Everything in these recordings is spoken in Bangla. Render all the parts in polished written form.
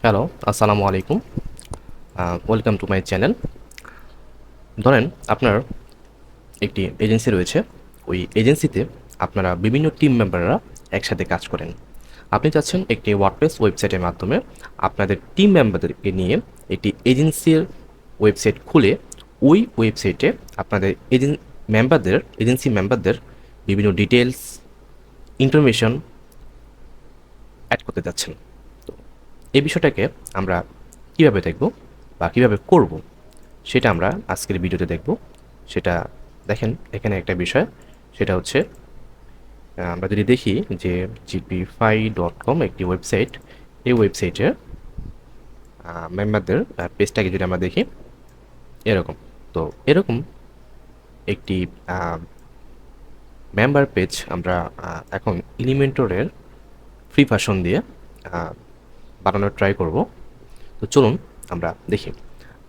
হ্যালো, আসসালামু আলাইকুম। Welcome to my channel. ধরেন আপনার একটি এজেন্সি রয়েছে। ওই এজেন্সিতে আপনারা বিভিন্ন টিম মেম্বাররা একসাথে কাজ করেন। আপনি চাচ্ছেন একটি ওয়ার্ডপ্রেস ওয়েবসাইটের মাধ্যমে আপনাদের টিম মেম্বারদেরকে নিয়ে একটি এজেন্সির ওয়েবসাইট খুলে ওই ওয়েবসাইটে আপনাদের এজেন্সি মেম্বারদের বিভিন্ন ডিটেলস, ইনফরমেশন অ্যাড করতে যাচ্ছেন। তো এই বিষয়টাকে আমরা কিভাবে দেখব বা কিভাবে করব সেটা আমরা আজকের ভিডিওতে দেখব। সেটা দেখেন, এখানে একটা বিষয়, সেটা হচ্ছে আমরা যদি দেখি যে gpfi.com একটি ওয়েবসাইট। এই ওয়েবসাইটের মেম্বারদের পেজটাকে যদি আমরা দেখি এরকম, তো এরকম একটি মেম্বার পেজ আমরা এখন এলিমেন্টরের ফ্রি ভার্সন দিয়ে বানানোর ট্রাই করব। তো চলুন আমরা দেখি।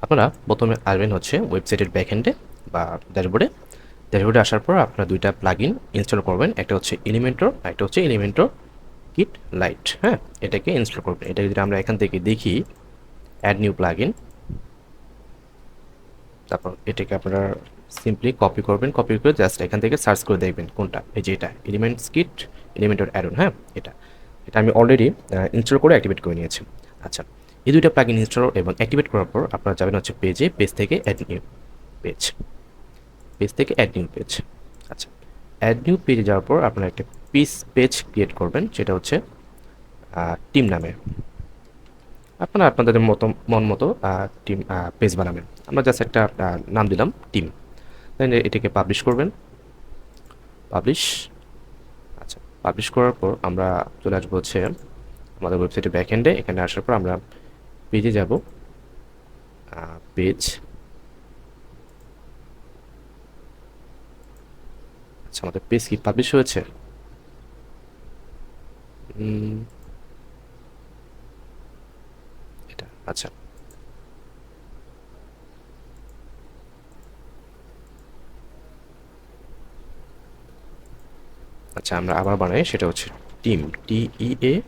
আপনারা প্রথমে আসবেন হচ্ছে ওয়েবসাইটের ব্যাকএন্ডে বা ড্যাশবোর্ডে। ড্যাশবোর্ডে আসার পর আপনারা দুইটা প্লাগইন ইনস্টল করবেন। একটা হচ্ছে এলিমেন্টর, একটা হচ্ছে এলিমেন্টর কিট লাইট। হ্যাঁ, এটাকে ইনস্টল করবেন। এটা যদি আমরা এখান থেকে দেখি অ্যাড নিউ প্লাগইন, তারপর এটাকে আপনারা সিম্পলি কপি করবেন। কপি করে জাস্ট এখান থেকে সার্চ করে দেখবেন কোনটা, এই যে এটা elements kit, Elementor add on. হ্যাঁ, এটা এটা আমি অলরেডি ইনস্টল করে অ্যাক্টিভেট করে নিয়েছি। আচ্ছা, এই দুইটা প্লাগইন ইনস্টল এবং অ্যাক্টিভেট করার পর আপনারা যাবেন হচ্ছে পেজে, পেজ থেকে অ্যাড নিউ পেজ, পেজ থেকে অ্যাড নিউ পেজ। আচ্ছা, অ্যাড নিউ পেজে যাওয়ার পর আপনারা একটা পেজ ক্রিয়েট করবেন, সেটা হচ্ছে টিম নামে। আপনারা আপনাদের মন মতো টিম পেজ বানাবেন। আমরা জাস্ট একটা নাম দিলাম টিম। দেন এটাকে পাবলিশ করবেন, পাবলিশ। আচ্ছা, পাবলিশ করার পর আমরা চলে আসবো হচ্ছে আমাদের ওয়েবসাইটের ব্যাকএন্ডে। এখানে আসার পর আমরা পেজে যাব, পেজ। আচ্ছা, আমাদের পেজ কি পাবলিশ হয়েছে? এটা আচ্ছা, আচ্ছা আমরা আবার বানাই, সেটা হচ্ছে টিম, TEAM,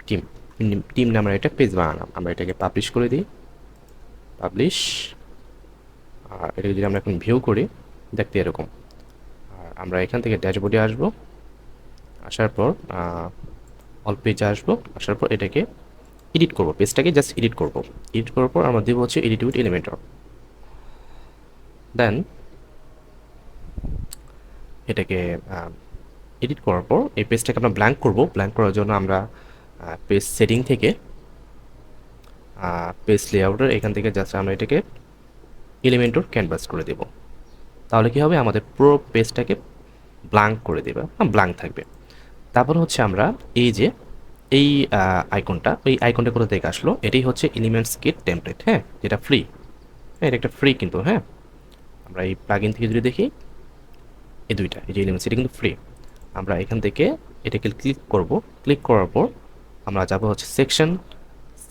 টিম। টিম নামের একটা পেজ বানালাম। আমরা এটাকে পাবলিশ করে দিই, পাবলিশ। আর এটাকে যদি আমরা এখন ভিউ করি, দেখতে এরকম। আর আমরা এখান থেকে ড্যাশবোর্ডে আসবো, আসার পর অল পেজে আসবো, আসার পর এটাকে এডিট করব, পেজটাকে জাস্ট এডিট করব। এডিট করার পর আমরা দেবো হচ্ছে এডিট উইথ এলিমেন্টর। দেন এটাকে এডিট করার পর এই পেজটাকে আমরা ব্ল্যাঙ্ক করব। ব্ল্যাঙ্ক করার জন্য আমরা পেজ সেটিং থেকে পেজ লেআউটের এখান থেকে জাস্ট আমরা এটাকে এলিমেন্টর ক্যানভাস করে দেব। তাহলে কি হবে, আমাদের পুরো পেজটাকে ব্ল্যাঙ্ক করে দেবে, ব্ল্যাঙ্ক থাকবে। তারপর হচ্ছে আমরা এই যে এই আইকনটা, ওই আইকনটা কোথা থেকে আসলো, এটাই হচ্ছে এলিমেন্টস কিট টেমপ্লেট। হ্যাঁ, যেটা ফ্রি। হ্যাঁ, এটা একটা ফ্রি কিন্তু। হ্যাঁ, আমরা এই প্লাগইন থেকে যদি দেখি, এই দুইটা, এই যে এলিমেন্টস, এটা কিন্তু ফ্রি। আমরা এখান থেকে এটাকে ক্লিক করব। ক্লিক করার পর আমরা যাব হচ্ছে সেকশন।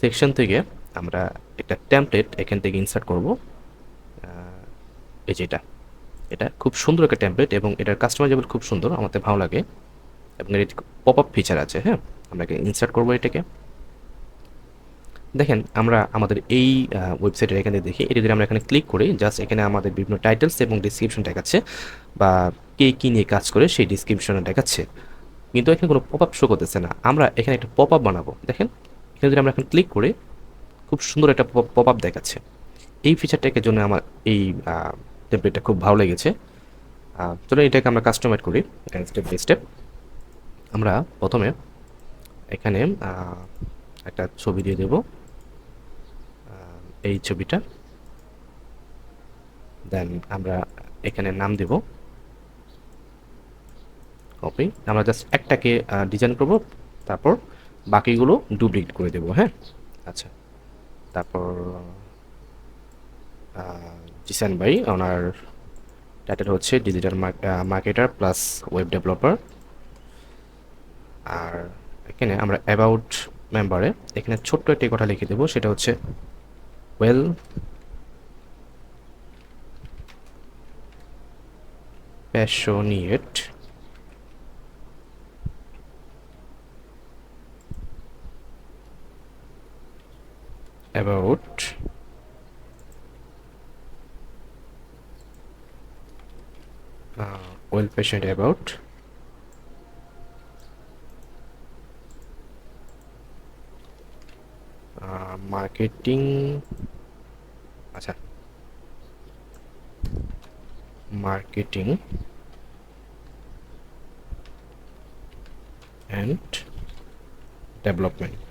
সেকশন থেকে আমরা একটা টেমপ্লেট এখান থেকে ইনসার্ট করব। এই যে এটা, এটা খুব সুন্দর একটা টেমপ্লেট এবং এটার কাস্টমাইজেবল খুব সুন্দর, আমাদের ভালো লাগে। এবং এর পপ আপ ফিচার আছে। হ্যাঁ, আমরা ইনসার্ট করবো এটাকে। দেখেন, আমরা আমাদের এই ওয়েবসাইটের এখানে দেখি, এটা যদি আমরা এখানে ক্লিক করি, জাস্ট এখানে আমাদের বিভিন্ন টাইটেলস এবং ডিসক্রিপশন দেখাচ্ছে, বা কে কী নিয়ে কাজ করে সেই ডিসক্রিপশনে দেখাচ্ছে। কিন্তু এখানে কোনো পপ আপ শো করতেছে না। আমরা এখানে একটা পপ আপ বানাবো। দেখেন, এখানে যদি আমরা এখন ক্লিক করি, খুব সুন্দর একটা পপ আপ দেখাচ্ছে। এই ফিচারটাকে জন্য আমার এই টেমপ্লেটটা খুব ভালো লেগেছে। চলো এটাকে আমরা কাস্টমাইজ করি স্টেপ বাই স্টেপ। আমরা প্রথমে এখানে একটা ছবি দিয়ে দেব, এই ছবিটা। দেন আমরা এখানে নাম দেব, কপি। আমরা জাস্ট একটাকে ডিজাইন করব, তারপর বাকিগুলো ডুপ্লিকেট করে দেব। হ্যাঁ, আচ্ছা। তারপর জিসান ভাই, ওনার টাইটেল হচ্ছে digital marketer plus web developer. আর এখানে আমরা অ্যাবাউট মেম্বারে এখানে ছোট্ট একটি কথা লিখে দেবো, সেটা হচ্ছে well passionate, about well patient about marketing, আচ্ছা, মার্কেটিং অ্যান্ড ডেভেলপমেন্ট।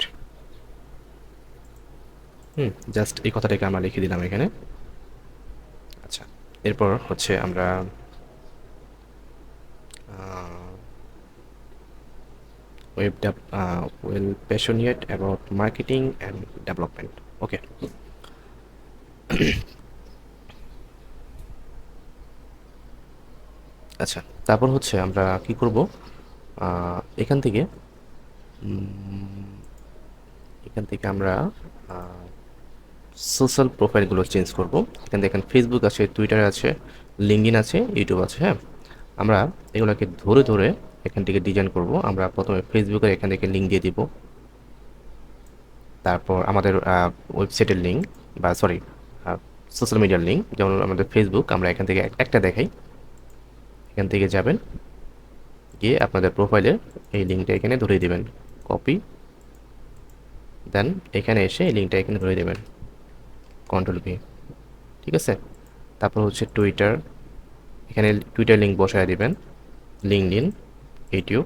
জাস্ট এই কথাটাকে আমরা লিখে দিলাম এখানে। আচ্ছা, এরপর হচ্ছে আমরা well passionate about marketing and development. Okay, আচ্ছা, তারপর হচ্ছে আমরা কি করব, এখান থেকে এখান থেকে আমরা সোশ্যাল প্রোফাইলগুলো চেঞ্জ করব। এখান থেকে ফেসবুক আছে, টুইটার আছে, লিঙ্কডইন আছে, ইউটিউব আছে। হ্যাঁ, আমরা এগুলোকে ধরে ধরে এখান থেকে ডিজাইন করব। আমরা প্রথমে ফেসবুকের এখান থেকে লিঙ্ক দিয়ে দিব, তারপর আমাদের ওয়েবসাইটের লিঙ্ক বা সরি সোশ্যাল মিডিয়ার লিঙ্ক, যেমন আমাদের ফেসবুক, আমরা এখান থেকে একটা দেখাই। এখান থেকে যাবেন, গিয়ে আপনাদের প্রোফাইলের এই লিঙ্কটা এখানে ধরিয়ে দেবেন, কপি, দেন এখানে এসে এই লিঙ্কটা এখানে ধরিয়ে দেবেন, কন্ট্রোল ভি। ঠিক আছে, তারপর হচ্ছে টুইটার, এখানে টুইটার লিঙ্ক বসায় দিবেন, লিঙ্কডইন, ইউটিউব,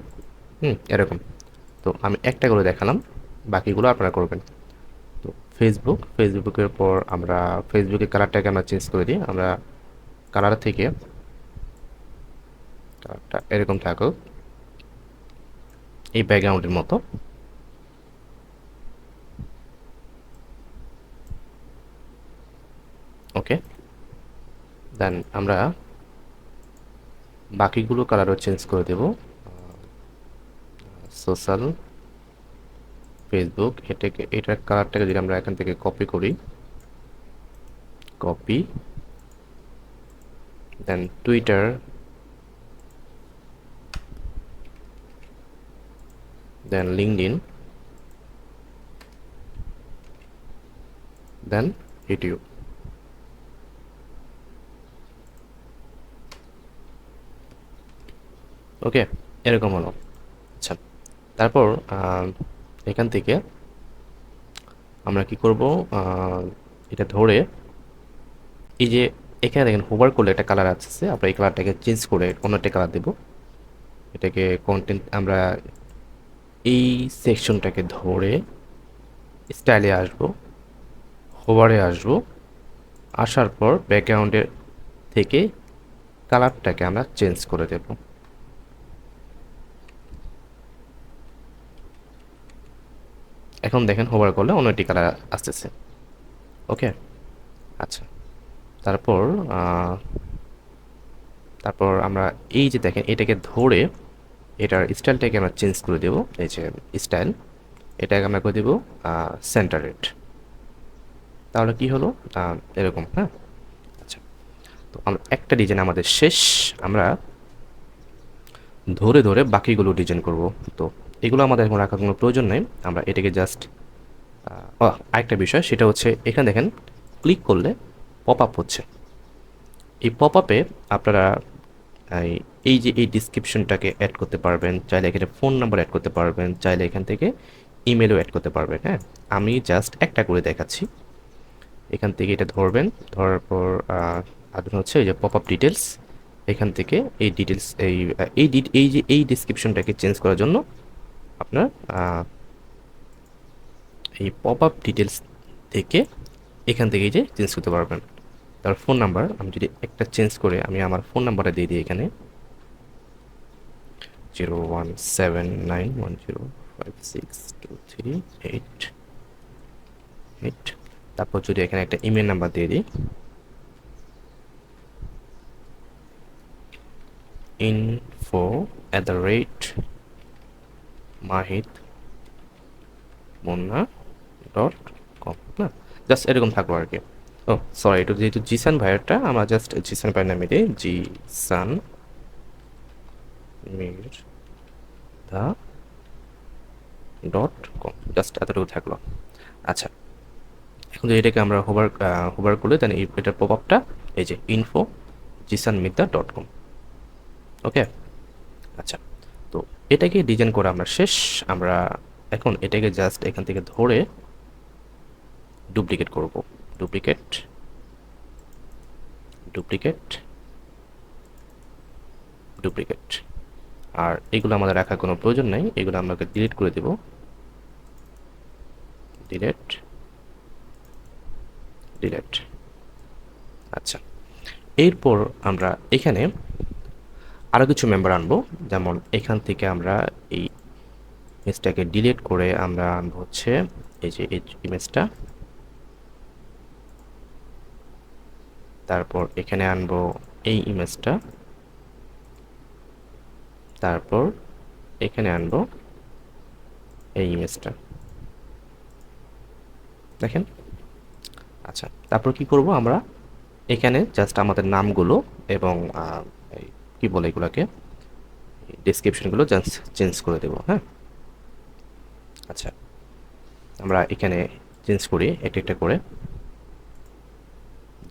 এরকম। তো আমি একটা করে দেখালাম, বাকিগুলো আপনারা করবেন। তো ফেসবুকের পর আমরা ফেসবুকের কালারটাকে আমরা চেঞ্জ করে দিই। আমরা কালার থেকে কালারটা এরকম থাকুক, এই ব্যাকগ্রাউন্ডের মতো। ওকে, দেন আমরা বাকিগুলো কালারও চেঞ্জ করে দেব। সোশ্যাল ফেসবুক, এটার কালারটাকে যদি আমরা এখান থেকে কপি করি, কপি, দেন টুইটার, দেন লিঙ্কডইন, দেন ইউটিউব। ওকে, এরকম হলো। আচ্ছা, তারপর এখান থেকে আমরা কি করব, এটা ধরে এই যে এখানে দেখেন হোভার করলে একটা কালার আসছে, আমরা এই কালারটাকে চেঞ্জ করে অন্য একটা কালার দেব। এটাকে কন্টেন্ট, আমরা এই সেকশনটাকে ধরে স্টাইলে আসবো, হোভারে আসবো, আসার পর ব্যাকগ্রাউন্ডের থেকে কালারটাকে আমরা চেঞ্জ করে দেব। এখন দেখেন হোভার করলে অন্য একটি কালার আসতেছে। ওকে, আচ্ছা, তারপর তারপর আমরা এই যে দেখেন এটাকে ধরে এটার স্টাইলটাকে আমরা চেঞ্জ করে দেব। এই যে স্টাইল, এটাকে আমরা করে দেব সেন্টারেড। তাহলে কি হলো, এরকম। হ্যাঁ, আচ্ছা, তো আমরা একটা ডিজাইন আমাদের শেষ। আমরা ধরে ধরে বাকিগুলো ডিজাইন করব। তো এগুলো আমাদের এখন রাখার কোনো প্রয়োজন নেই, আমরা এটাকে জাস্ট আরেকটা বিষয়, সেটা হচ্ছে এখানে দেখেন ক্লিক করলে পপ আপ হচ্ছে। এই পপ আপে আপনারা এই যে এই ডিসক্রিপশনটাকে অ্যাড করতে পারবেন, চাইলে এখানে ফোন নাম্বার অ্যাড করতে পারবেন, চাইলে এখান থেকে ইমেলও অ্যাড করতে পারবেন। হ্যাঁ, আমি জাস্ট একটা করে দেখাচ্ছি। এখান থেকে এটা ধরবেন, ধরার পর আপনার হচ্ছে এই যে পপ আপ ডিটেলস, এখান থেকে এই ডিটেলস এই যে এই ডিসক্রিপশনটাকে চেঞ্জ করার জন্য আপনার এই পপ আপ ডিটেলস থেকে এখান থেকে এই যে চেঞ্জ করতে পারবেন। তার ফোন নাম্বার আমি যদি একটা চেঞ্জ করে আমি আমার ফোন নাম্বারটা দিয়ে দিই এখানে, 01791056238। তারপর যদি এখানে একটা ইমেল নাম্বার দিয়ে দিই, info@mahidmunna.com, না, জাস্ট এরকম থাকবো আর কি। ও সরি, এটা যেহেতু জিসান ভাইয়েরটা, আমরা জাস্ট জিসান ভাইয়ের নামে দিই, জিসান মির্জা.com, জাস্ট এতটুকু থাকলো। আচ্ছা, এখন যদি এটাকে আমরা হোভার করলে দেন এটার পপআপটা এই যে info@jisanmitha.com। ওকে, আচ্ছা, তো এটাকে ডিজাইন করা আমরা শেষ। আমরা এখন এটাকে জাস্ট এখান থেকে ধরে ডুপ্লিকেট করব। Duplicate, duplicate, duplicate. আর এগুলো আমাদের রাখার কোনো প্রয়োজন নাই, এগুলো আমাকে ডিলিট করে দেব। Delete, delete. আচ্ছা, এরপর আমরা এখানে আরও কিছু মেম্বার আনবো। যেমন এখান থেকে আমরা এই ইমেজটাকে ডিলিট করে আমরা আনবো হচ্ছে এই যে এই ইমেজটা। তারপর এখানে আনবো এই ইমেজটা। তারপর এখানে আনবো এই ইমেজটা। দেখেন, আচ্ছা, তারপর কি করব আমরা এখানে জাস্ট আমাদের নামগুলো এবং কি বলে এগুলোকে, ডেসক্রিপশনগুলো জাস্ট চেঞ্জ করে দেব। হ্যাঁ, আচ্ছা, আমরা এখানে চেঞ্জ করি একটা একটা করে।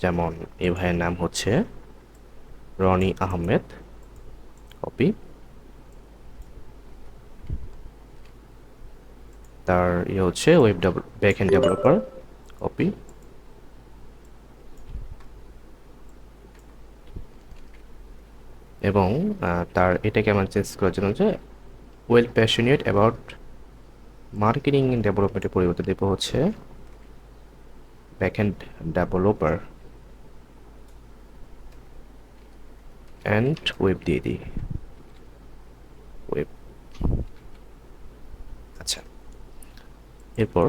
যেমন এই ভাইয়ের নাম হচ্ছে রনি আহমেদ, কপি। তার হচ্ছে ব্যাকএন্ড ডেভেলপার, কপি। এবং তার এটাকে আমার চেঞ্জ করার জন্য যে well passionate about marketing and ডেভেলপমেন্টের পরিবর্তে দেবো হচ্ছে ব্যাকএন্ড ডেভেলপার অ্যান্ড ওয়েব দিয়ে দিই, ওয়েব। আচ্ছা, এরপর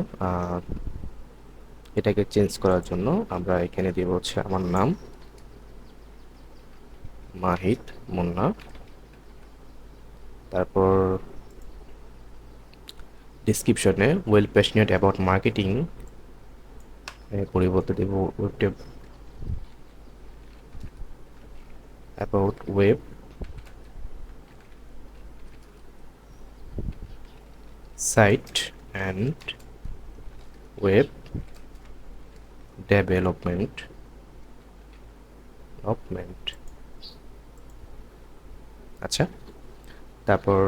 এটাকে চেঞ্জ করার জন্য আমরা এখানে দেব হচ্ছে আমার নাম মাহিদ মুন্না। তারপর ডিসক্রিপশনে ওয়েল প্যাশনেট অ্যাবাউট মার্কেটিং পরিবর্তে দেব about website and web development. আচ্ছা, তারপর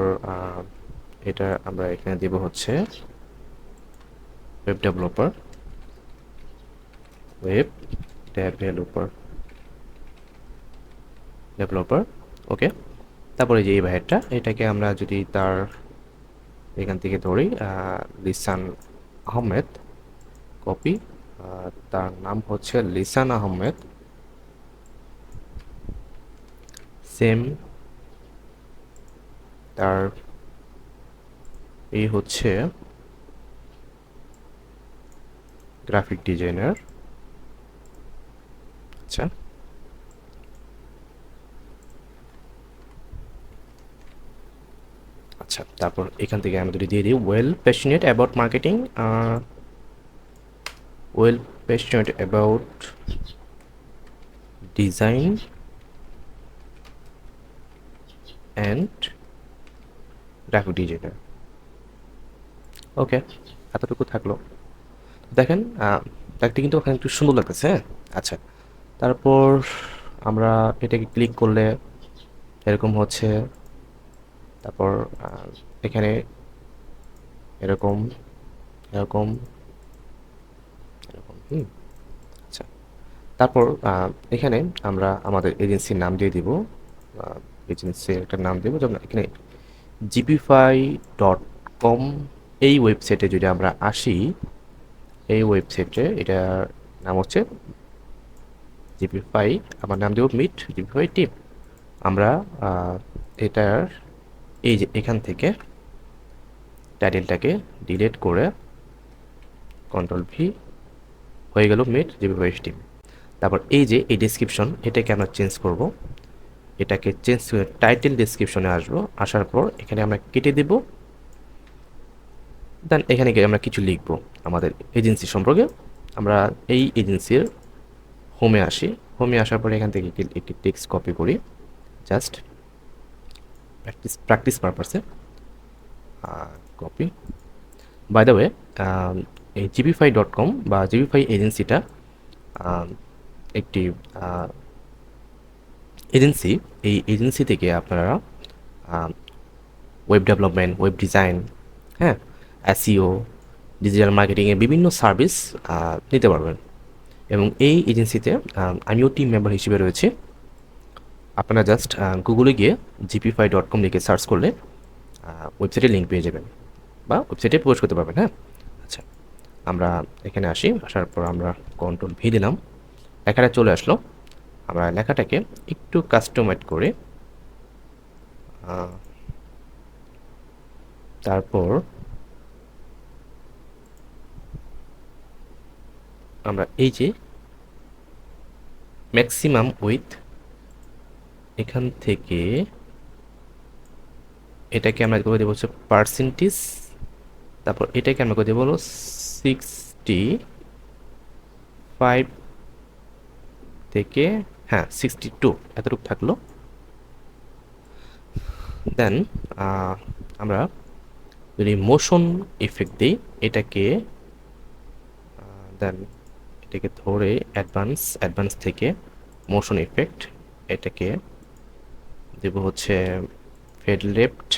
এটা আমরা এখানে দেব হচ্ছে web developer, web developer, developer. Okay, তারপরে যে এই ভাইয়েরটা, এটাকে আমরা যদি তার এখান থেকে ধরি লিসান আহমেদ, কপি। তার নাম হচ্ছে লিসান আহমেদ, সেম। তার এই হচ্ছে গ্রাফিক ডিজাইনার। আচ্ছা, আচ্ছা, তারপর এখান থেকে আমরা যদি দিয়ে দিই well passionate about marketing, well passionate about design and graphic designer. Okay, এতটুকু থাকলো। দেখেন দেখতে কিন্তু ওখানে একটু সুন্দর লাগতেছে। হ্যাঁ, আচ্ছা, তারপর আমরা এটাকে ক্লিক করলে এরকম হচ্ছে। তারপর এখানে এরকম এরকম এরকম আচ্ছা, তারপর এখানে আমরা আমাদের এজেন্সির নাম দিয়ে দিব। এজেন্সির একটা নাম দেবো, যেমন এখানে gpfi.com। এই ওয়েবসাইটে যদি আমরা আসি, এই ওয়েবসাইটে এটার নাম হচ্ছে জিপিফাই। আমার নাম দেবো মিট জিপিফাই টিম। আমরা এটার এই যে এখান থেকে টাইটেলটাকে ডিলিট করে কন্ট্রোল ভি, হয়ে গেল মিট জিপিফাই টিম। তারপর এই যে এই ডেসক্রিপশন, এটাকে আমরা চেঞ্জ করব। এটাকে চেঞ্জ করে টাইটেল ডেসক্রিপশনে আসবো। আসার পর এখানে আমরা কেটে দেব। দেন এখানে গিয়ে আমরা কিছু লিখব আমাদের এজেন্সি সম্পর্কে। আমরা এই এজেন্সির হোমে আসি। হোমে আসার পরে এখান থেকে একটি টেক্সট কপি করি, জাস্ট প্র্যাকটিস পারপাসে। কপি। বাই দ্য ওয়ে, এই gpfi.com বা gpfi এজেন্সিটা একটি এজেন্সি। এই এজেন্সি থেকে আপনারা ওয়েব ডেভেলপমেন্ট, ওয়েব ডিজাইন, হ্যাঁ, এসইও, ডিজিটাল মার্কেটিংয়ের বিভিন্ন সার্ভিস নিতে পারবেন। এবং এই এজেন্সিতে আমিও টিম মেম্বার হিসেবে রয়েছি। আপনারা জাস্ট গুগলে গিয়ে gpfi.com লিখে সার্চ করলে ওয়েবসাইটের লিঙ্ক পেয়ে যাবেন বা ওয়েবসাইটে প্রবেশ করতে পারবেন। হ্যাঁ, আচ্ছা, আমরা এখানে আসি। আসার পর আমরা কন্ট্রোল ভি দিলাম, লেখাটা চলে আসলো। আমরা লেখাটাকে একটু কাস্টমাইজ করে তারপর আমরা এই যে ম্যাক্সিমাম উইথ, এখান থেকে এটাকে আমরা করে দেবো হচ্ছে পার্সেন্টেজ, তারপর এটাকে আমরা করে দেবো হলো 65 থেকে, হ্যাঁ 62, এতটুকু থাকলো। দেন আমরা যদি মোশন ইফেক্ট দিই, এটাকে দেন এটাকে ধরে অ্যাডভান্স থেকে মোশন ইফেক্ট, এটাকে দেব হচ্ছে ফেড লেফট,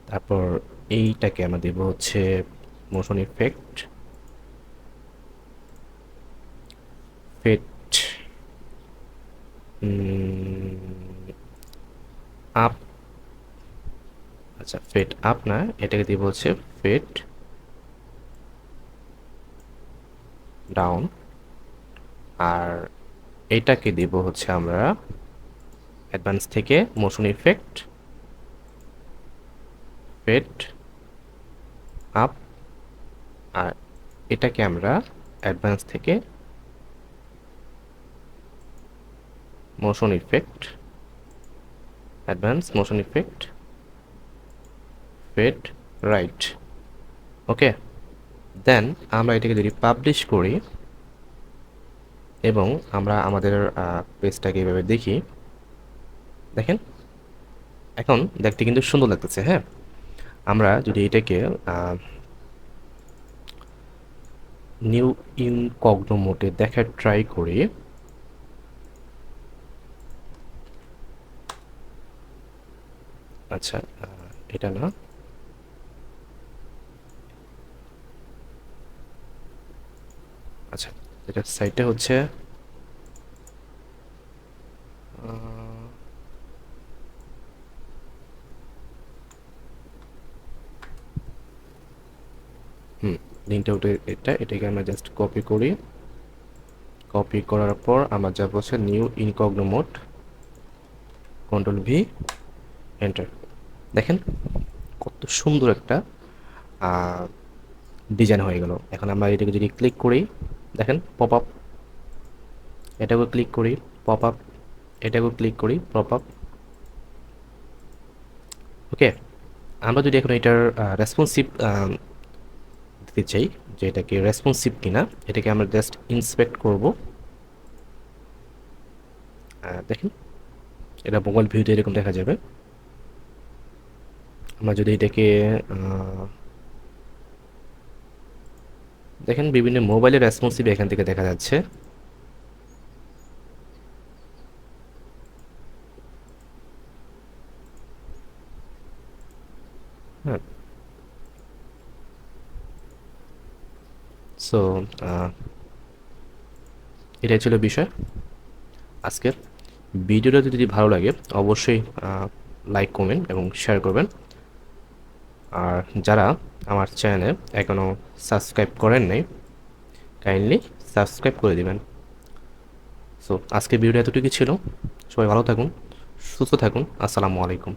তারপর এইটাকে আমরা দেব হচ্ছে মোশন ইফেক্ট ফেড আপ। আচ্ছা, ফেড আপ না, এটাকে দিব হচ্ছে ফেড ডাউন, আর এটাকে দিব হচ্ছে আমরা অ্যাডভান্স থেকে মোশন ইফেক্ট ফেড আপ, আর এটাকে আমরা অ্যাডভান্স থেকে motion effect advance motion effect fade right. Okay, then আমরা এটাকে যদি পাবলিশ করি এবং আমরা আমাদের পেজটাকে এভাবে দেখি, দেখেন এখন দেখতে কিন্তু সুন্দর লাগতেছে। হ্যাঁ, আমরা যদি এটাকে নিউ ইনকগনো মোডে দেখার ট্রাই করি, আচ্ছা এটা না, আচ্ছা এটা সাইটটা হচ্ছে লিঙ্কটা উঠে, এটাকে আমরা জাস্ট কপি করি। কপি করার পর আমরা যাব হচ্ছে new incognito mode, control V, enter. দেখেন কত সুন্দর একটা ডিজাইন হয়ে গেল। এখন আমরা এটাকে যদি ক্লিক করি, দেখেন পপ আপ, এটাকেও ক্লিক করি পপ আপ, এটাকেও ক্লিক করি পপ আপ। ওকে, আমরা যদি এখন এটার রেসপন্সিভ দিতে চাই, যে এটাকে রেসপন্সিভ কিনা, এটাকে আমরা জাস্ট ইন্সপেক্ট করব। দেখেন এটা মোবাইল ভিউতে এরকম দেখা যাবে। আমরা যদি এটাকে দেখেন বিভিন্ন মোবাইলের রেসপন্সিভ এখান থেকে দেখা যাচ্ছে। হ্যাঁ, সো এটাই ছিল বিষয় আজকের ভিডিওটা। যদি ভালো লাগে অবশ্যই লাইক, কমেন্ট এবং শেয়ার করবেন। আর যারা আমার চ্যানেলে এখনও সাবস্ক্রাইব করেন নাই, কাইন্ডলি সাবস্ক্রাইব করে দিবেন। সো আজকের ভিডিওটা এতটুকু ছিল। সবাই ভালো থাকুন, সুস্থ থাকুন। আসসালামু আলাইকুম।